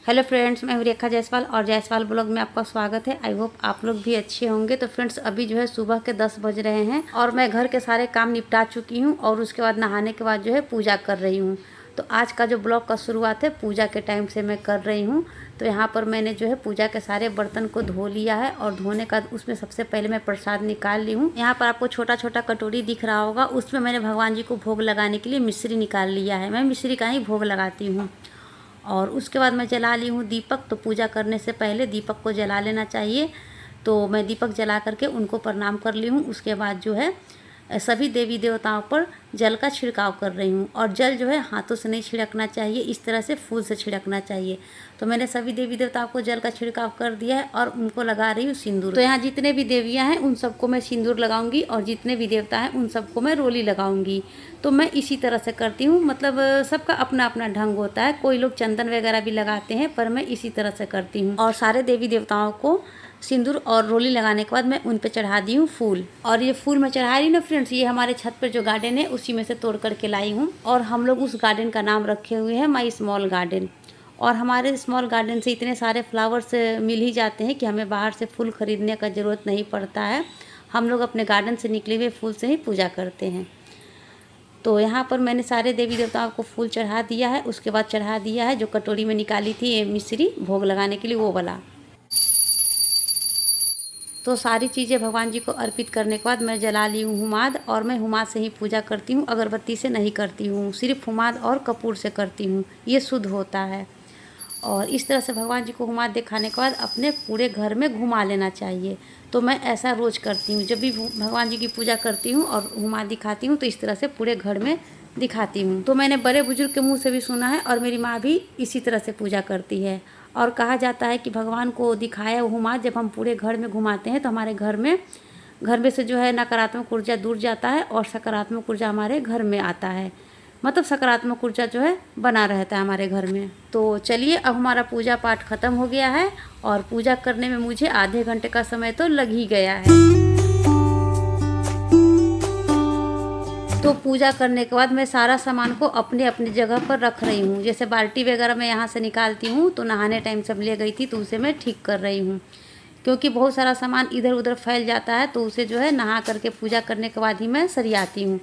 Hello friends, मैं हूँ रेखा जायसवाल और जायसवाल ब्लॉग में आपका स्वागत है। आई होप आप लोग भी अच्छे होंगे। तो फ्रेंड्स, अभी जो है सुबह के 10 बज रहे हैं और मैं घर के सारे काम निपटा चुकी हूँ और उसके बाद नहाने के बाद जो है पूजा कर रही हूँ। तो आज का जो ब्लॉग का शुरुआत है पूजा के टाइम से मैं कर रही हूँ। तो यहाँ पर मैंने जो है पूजा के सारे बर्तन को धो लिया है और धोने का उसमें सबसे पहले मैं प्रसाद निकाल ली हूँ। यहाँ पर आपको छोटा छोटा कटोरी दिख रहा होगा, उसमें मैंने भगवान जी को भोग लगाने के लिए मिश्री निकाल लिया है। मैं मिश्री का ही भोग लगाती हूँ। और उसके बाद मैं जला ली हूँ दीपक। तो पूजा करने से पहले दीपक को जला लेना चाहिए। तो मैं दीपक जला करके उनको प्रणाम कर ली हूँ। उसके बाद जो है सभी देवी देवताओं पर जल का छिड़काव कर रही हूँ। और जल जो है हाथों से नहीं छिड़कना चाहिए, इस तरह से फूल से छिड़कना चाहिए। तो मैंने सभी देवी देवताओं को जल का छिड़काव कर दिया है और उनको लगा रही हूँ सिंदूर। तो यहाँ जितने भी देवियाँ हैं उन सबको मैं सिंदूर लगाऊंगी और जितने भी देवता हैं उन सबको मैं रोली लगाऊंगी। तो मैं इसी तरह से करती हूँ। मतलब सबका अपना अपना ढंग होता है। कोई लोग चंदन वगैरह भी लगाते हैं, पर मैं इसी तरह से करती हूँ। और सारे देवी देवताओं को सिंदूर और रोली लगाने के बाद मैं उन पे चढ़ा दी हूँ फूल। और ये फूल मैं चढ़ा रही ना फ्रेंड्स, ये हमारे छत पर जो गार्डन है उसी में से तोड़ करके लाई हूँ। और हम लोग उस गार्डन का नाम रखे हुए हैं माई स्मॉल गार्डन। और हमारे स्मॉल गार्डन से इतने सारे फ्लावर्स मिल ही जाते हैं कि हमें बाहर से फूल खरीदने का ज़रूरत नहीं पड़ता है। हम लोग अपने गार्डन से निकले हुए फूल से ही पूजा करते हैं। तो यहाँ पर मैंने सारे देवी देवताओं को फूल चढ़ा दिया है। उसके बाद चढ़ा दिया है जो कटोरी में निकाली थी मिश्री भोग लगाने के लिए, वो वाला। तो सारी चीज़ें भगवान जी को अर्पित करने के बाद मैं जला ली हूँ हुमाद। और मैं हुमाद से ही पूजा करती हूँ, अगरबत्ती से नहीं करती हूँ। सिर्फ हुमाद और कपूर से करती हूँ, ये शुद्ध होता है। और इस तरह से भगवान जी को हुमाद दिखाने के बाद अपने पूरे घर में घुमा लेना चाहिए। तो मैं ऐसा रोज़ करती हूँ। जब भी भगवान जी की पूजा करती हूँ और हुमाद दिखाती हूँ तो इस तरह से पूरे घर में दिखाती हूँ। तो मैंने बड़े बुजुर्ग के मुँह से भी सुना है और मेरी माँ भी इसी तरह से पूजा करती है। और कहा जाता है कि भगवान को दिखाया हुमाद जब हम पूरे घर में घुमाते हैं तो हमारे घर में से जो है नकारात्मक ऊर्जा दूर जाता है और सकारात्मक ऊर्जा हमारे घर में आता है। मतलब सकारात्मक ऊर्जा जो है बना रहता है हमारे घर में। तो चलिए, अब हमारा पूजा पाठ खत्म हो गया है और पूजा करने में मुझे आधे घंटे का समय तो लग ही गया है। तो पूजा करने के बाद मैं सारा सामान को अपने अपने जगह पर रख रही हूँ। जैसे बाल्टी वगैरह मैं यहाँ से निकालती हूँ तो नहाने टाइम सब ले गई थी तो उसे मैं ठीक कर रही हूँ, क्योंकि बहुत सारा सामान इधर उधर फैल जाता है। तो उसे जो है नहा करके पूजा करने के बाद ही मैं सरियाती हूँ।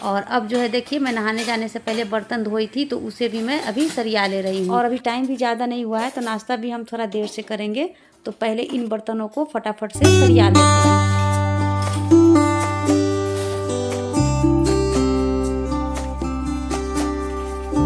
और अब जो है देखिए, मैं नहाने जाने से पहले बर्तन धोई थी तो उसे भी मैं अभी सरिया ले रही हूँ। और अभी टाइम भी ज़्यादा नहीं हुआ है तो नाश्ता भी हम थोड़ा देर से करेंगे। तो पहले इन बर्तनों को फटाफट से सरिया लेते हैं।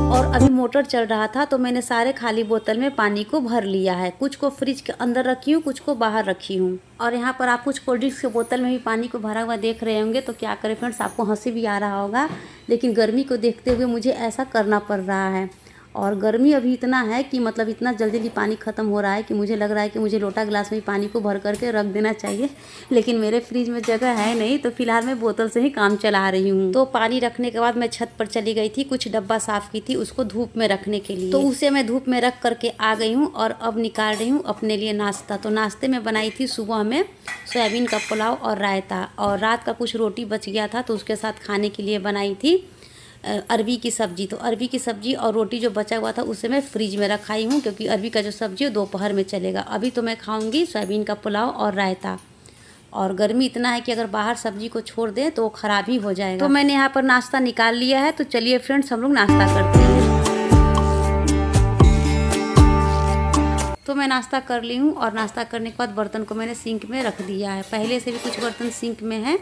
और अभी मोटर चल रहा था तो मैंने सारे खाली बोतल में पानी को भर लिया है। कुछ को फ्रिज के अंदर रखी हूँ, कुछ को बाहर रखी हूँ। और यहाँ पर आप कुछ कोल्ड ड्रिंक्स के बोतल में भी पानी को भरा हुआ देख रहे होंगे। तो क्या करें फ्रेंड्स, आपको हंसी भी आ रहा होगा, लेकिन गर्मी को देखते हुए मुझे ऐसा करना पड़ रहा है। और गर्मी अभी इतना है कि मतलब इतना जल्दी जल्दी पानी ख़त्म हो रहा है कि मुझे लग रहा है कि मुझे लोटा गिलास में पानी को भर करके रख देना चाहिए। लेकिन मेरे फ्रिज में जगह है नहीं, तो फिलहाल मैं बोतल से ही काम चला रही हूँ। तो पानी रखने के बाद मैं छत पर चली गई थी, कुछ डब्बा साफ़ की थी उसको धूप में रखने के लिए। तो उसे मैं धूप में रख करके आ गई हूँ और अब निकाल रही हूँ अपने लिए नाश्ता। तो नाश्ते में बनाई थी सुबह में सोयाबीन का पुलाव और रायता। और रात का कुछ रोटी बच गया था तो उसके साथ खाने के लिए बनाई थी अरबी की सब्ज़ी। तो अरबी की सब्ज़ी और रोटी जो बचा हुआ था उसे मैं फ्रिज में रखाई हूँ, क्योंकि अरबी का जो सब्ज़ी है दोपहर में चलेगा। अभी तो मैं खाऊंगी सोयाबीन का पुलाव और रायता। और गर्मी इतना है कि अगर बाहर सब्ज़ी को छोड़ दें तो वो ख़राब ही हो जाएगा। तो मैंने यहाँ पर नाश्ता निकाल लिया है। तो चलिए फ्रेंड्स, हम लोग नाश्ता करते हैं। तो मैं नाश्ता कर ली हूँ और नाश्ता करने के बाद बर्तन को मैंने सिंक में रख दिया है। पहले से भी कुछ बर्तन सिंक में हैं,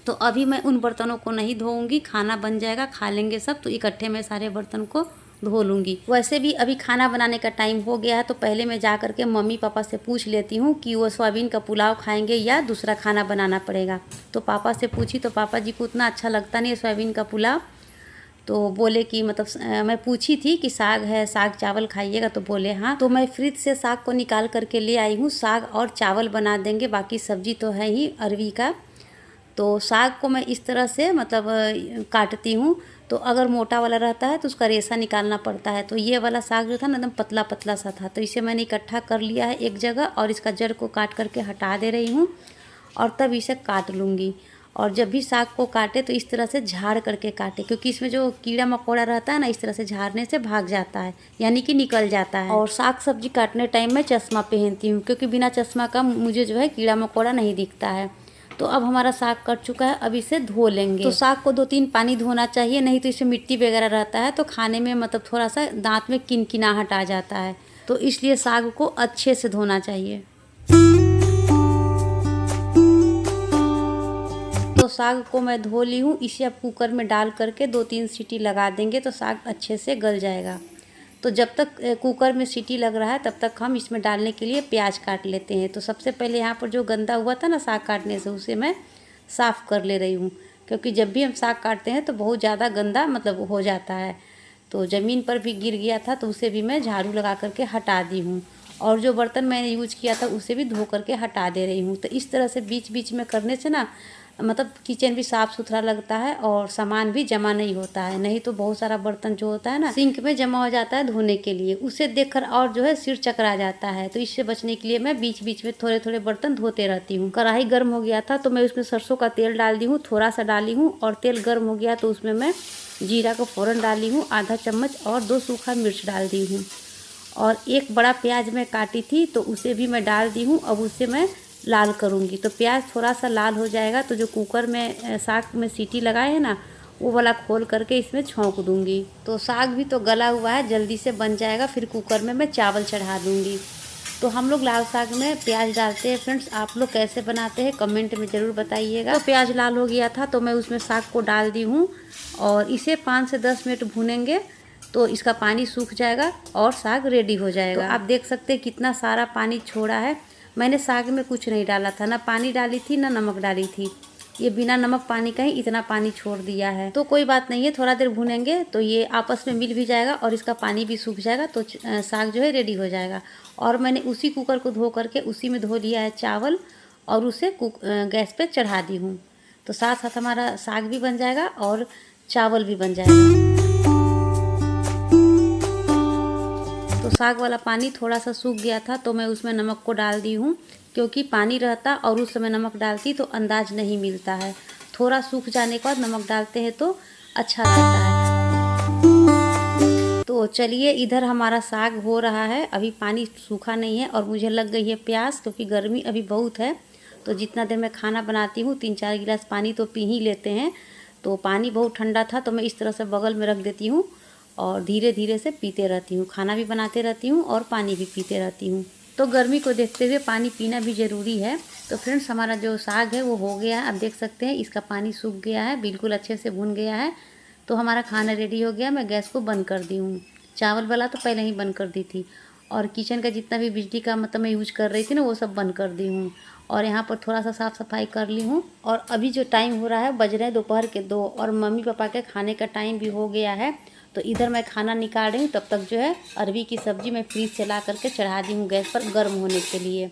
तो अभी मैं उन बर्तनों को नहीं धोऊंगी। खाना बन जाएगा, खा लेंगे सब, तो इकट्ठे मैं सारे बर्तन को धो लूँगी। वैसे भी अभी खाना बनाने का टाइम हो गया है, तो पहले मैं जा करके मम्मी पापा से पूछ लेती हूँ कि वो सोयाबीन का पुलाव खाएंगे या दूसरा खाना बनाना पड़ेगा। तो पापा से पूछी तो पापा जी को उतना अच्छा लगता नहीं है सोयाबीन का पुलाव। तो बोले कि मतलब मैं पूछी थी कि साग है, साग चावल खाइएगा, तो बोले हाँ। तो मैं फ्रिज से साग को निकाल करके ले आई हूँ। साग और चावल बना देंगे, बाकी सब्जी तो है ही अरबी का। तो साग को मैं इस तरह से मतलब काटती हूँ। तो अगर मोटा वाला रहता है तो उसका रेशा निकालना पड़ता है। तो ये वाला साग जो था ना एकदम पतला पतला सा था, तो इसे मैंने इकट्ठा कर लिया है एक जगह और इसका जड़ को काट करके हटा दे रही हूँ और तब इसे काट लूँगी। और जब भी साग को काटे तो इस तरह से झाड़ करके काटे, क्योंकि इसमें जो कीड़ा मकोड़ा रहता है ना, इस तरह से झाड़ने से भाग जाता है, यानी कि निकल जाता है। और साग सब्जी काटने टाइम मैं चश्मा पहनती हूँ, क्योंकि बिना चश्मा का मुझे जो है कीड़ा मकोड़ा नहीं दिखता है। तो अब हमारा साग कट चुका है, अब इसे धो लेंगे। तो साग को 2-3 पानी धोना चाहिए, नहीं तो इसमें मिट्टी वगैरह रहता है तो खाने में मतलब थोड़ा सा दांत में किनकिनाहट आ जाता है, तो इसलिए साग को अच्छे से धोना चाहिए। तो साग को मैं धो ली हूँ, इसे अब कुकर में डाल करके 2-3 सीटी लगा देंगे तो साग अच्छे से गल जाएगा। तो जब तक कुकर में सीटी लग रहा है तब तक हम इसमें डालने के लिए प्याज काट लेते हैं। तो सबसे पहले यहाँ पर जो गंदा हुआ था ना साग काटने से, उसे मैं साफ़ कर ले रही हूँ, क्योंकि जब भी हम साग काटते हैं तो बहुत ज़्यादा गंदा मतलब हो जाता है। तो ज़मीन पर भी गिर गया था तो उसे भी मैं झाड़ू लगा करके हटा दी हूँ, और जो बर्तन मैंने यूज किया था उसे भी धो करके हटा दे रही हूँ। तो इस तरह से बीच बीच में करने से ना मतलब किचन भी साफ़ सुथरा लगता है और सामान भी जमा नहीं होता है। नहीं तो बहुत सारा बर्तन जो होता है ना सिंक में जमा हो जाता है धोने के लिए, उसे देखकर और जो है सिर चकरा जाता है। तो इससे बचने के लिए मैं बीच बीच में थोड़े थोड़े बर्तन धोते रहती हूँ। कढ़ाई गर्म हो गया था तो मैं उसमें सरसों का तेल डाल दी हूँ, थोड़ा सा डाली हूँ, और तेल गर्म हो गया तो उसमें मैं जीरा को फ़ौरन डाली हूँ आधा चम्मच, और 2 सूखा मिर्च डाल दी हूँ, और 1 बड़ा प्याज मैं काटी थी तो उसे भी मैं डाल दी हूँ। अब उसे मैं लाल करूँगी। तो प्याज थोड़ा सा लाल हो जाएगा तो जो कुकर में साग में सीटी लगाए हैं ना, वो वाला खोल करके इसमें छौंक दूँगी। तो साग भी तो गला हुआ है, जल्दी से बन जाएगा। फिर कुकर में मैं चावल चढ़ा दूँगी। तो हम लोग लाल साग में प्याज डालते हैं। फ्रेंड्स, आप लोग कैसे बनाते हैं कमेंट में ज़रूर बताइएगा। तो प्याज लाल हो गया था तो मैं उसमें साग को डाल दी हूँ, और इसे 5 से 10 मिनट भूनेंगे तो इसका पानी सूख जाएगा और साग रेडी हो जाएगा। तो आप देख सकते हैं कितना सारा पानी छोड़ा है। मैंने साग में कुछ नहीं डाला था, ना पानी डाली थी ना नमक डाली थी, ये बिना नमक पानी का ही इतना पानी छोड़ दिया है। तो कोई बात नहीं है, थोड़ा देर भूनेंगे तो ये आपस में मिल भी जाएगा और इसका पानी भी सूख जाएगा, तो साग जो है रेडी हो जाएगा। और मैंने उसी कुकर को धो करके उसी में धो लिया है चावल, और उसे गैस पे चढ़ा दी हूँ। तो साथ साथ हमारा साग भी बन जाएगा और चावल भी बन जाएगा। तो साग वाला पानी थोड़ा सा सूख गया था तो मैं उसमें नमक को डाल दी हूँ, क्योंकि पानी रहता और उस समय नमक डालती तो अंदाज नहीं मिलता है। थोड़ा सूख जाने के बाद नमक डालते हैं तो अच्छा रहता है। तो चलिए, इधर हमारा साग हो रहा है, अभी पानी सूखा नहीं है और मुझे लग गई है प्यास, क्योंकि गर्मी अभी बहुत है। तो जितना देर मैं खाना बनाती हूँ 3-4 गिलास पानी तो पी ही लेते हैं। तो पानी बहुत ठंडा था तो मैं इस तरह से बगल में रख देती हूँ और धीरे धीरे से पीते रहती हूँ। खाना भी बनाते रहती हूँ और पानी भी पीते रहती हूँ। तो गर्मी को देखते हुए पानी पीना भी ज़रूरी है। तो फ्रेंड्स, हमारा जो साग है वो हो गया है। आप देख सकते हैं इसका पानी सूख गया है, बिल्कुल अच्छे से भुन गया है। तो हमारा खाना रेडी हो गया। मैं गैस को बंद कर दी हूँ। चावल वाला तो पहले ही बंद कर दी थी, और किचन का जितना भी बिजली का मतलब मैं यूज कर रही थी ना, वो सब बंद कर दी हूँ। और यहाँ पर थोड़ा सा साफ़ सफाई कर ली हूँ। और अभी जो टाइम हो रहा है, बज रहे हैं दोपहर के 2, और मम्मी पापा के खाने का टाइम भी हो गया है। तो इधर मैं खाना निकाल रही हूँ, तब तक जो है अरबी की सब्ज़ी मैं फ्रीज से ला करके चढ़ा दी हूँ गैस पर गर्म होने के लिए।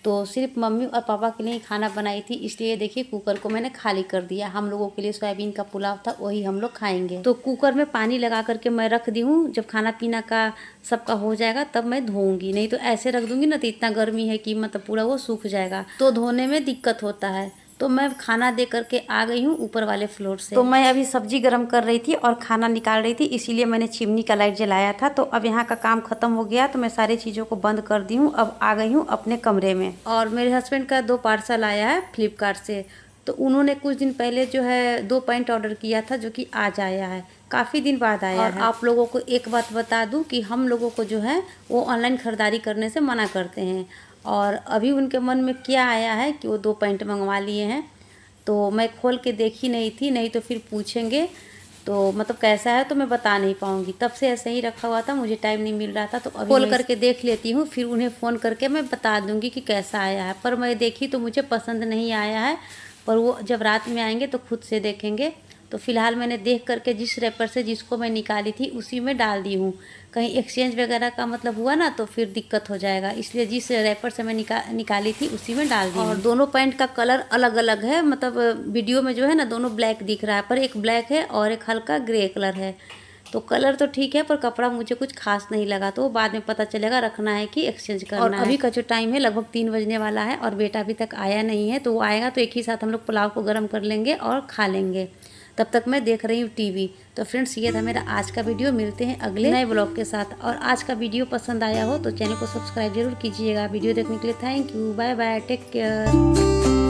तो सिर्फ मम्मी और पापा के लिए ही खाना बनाई थी, इसलिए देखिए कुकर को मैंने खाली कर दिया। हम लोगों के लिए सोयाबीन का पुलाव था, वही हम लोग खाएंगे। तो कुकर में पानी लगा करके मैं रख दी हूँ। जब खाना पीना का सबका हो जाएगा तब मैं धोऊंगी, नहीं तो ऐसे रख दूंगी ना तो इतना गर्मी है कि मतलब पूरा वो सूख जाएगा, तो धोने में दिक्कत होता है। तो मैं खाना दे करके आ गई हूँ ऊपर वाले फ्लोर से। तो मैं अभी सब्जी गर्म कर रही थी और खाना निकाल रही थी, इसीलिए मैंने चिमनी का लाइट जलाया था। तो अब यहाँ का काम खत्म हो गया तो मैं सारी चीज़ों को बंद कर दी हूँ। अब आ गई हूँ अपने कमरे में। और मेरे हस्बैंड का 2 पार्सल आया है फ्लिपकार्ट से। तो उन्होंने कुछ दिन पहले जो है 2 पैंट ऑर्डर किया था, जो कि आज आया है, काफ़ी दिन बाद आया है। आप लोगों को एक बात बता दूं कि हम लोगों को जो है वो ऑनलाइन ख़रीदारी करने से मना करते हैं। और अभी उनके मन में क्या आया है कि वो 2 पैंट मंगवा लिए हैं। तो मैं खोल के देखी नहीं थी, नहीं तो फिर पूछेंगे तो मतलब कैसा है तो मैं बता नहीं पाऊँगी। तब से ऐसे ही रखा हुआ था, मुझे टाइम नहीं मिल रहा था, तो अभी खोल करके देख लेती हूँ, फिर उन्हें फ़ोन करके मैं बता दूँगी कि कैसा आया है। पर मैं देखी तो मुझे पसंद नहीं आया है, पर वो जब रात में आएंगे तो खुद से देखेंगे। तो फ़िलहाल मैंने देख करके जिस रैपर से जिसको मैं निकाली थी उसी में डाल दी हूँ। कहीं एक्सचेंज वगैरह का मतलब हुआ ना तो फिर दिक्कत हो जाएगा, इसलिए जिस रैपर से मैं निकाली थी उसी में डाल दी। और दोनों पैंट का कलर अलग अलग है, मतलब वीडियो में जो है ना दोनों ब्लैक दिख रहा है, पर एक ब्लैक है और एक हल्का ग्रे कलर है। तो कलर तो ठीक है पर कपड़ा मुझे कुछ खास नहीं लगा, तो बाद में पता चलेगा रखना है कि एक्सचेंज करना है। और अभी का जो टाइम है लगभग 3 बजने वाला है और बेटा अभी तक आया नहीं है, तो वो आएगा तो एक ही साथ हम लोग पुलाव को गर्म कर लेंगे और खा लेंगे। तब तक मैं देख रही हूँ टीवी। तो फ्रेंड्स ये था मेरा आज का वीडियो, मिलते हैं अगले नए ब्लॉग के साथ। और आज का वीडियो पसंद आया हो तो चैनल को सब्सक्राइब जरूर कीजिएगा। वीडियो देखने के लिए thank you, bye bye, take care.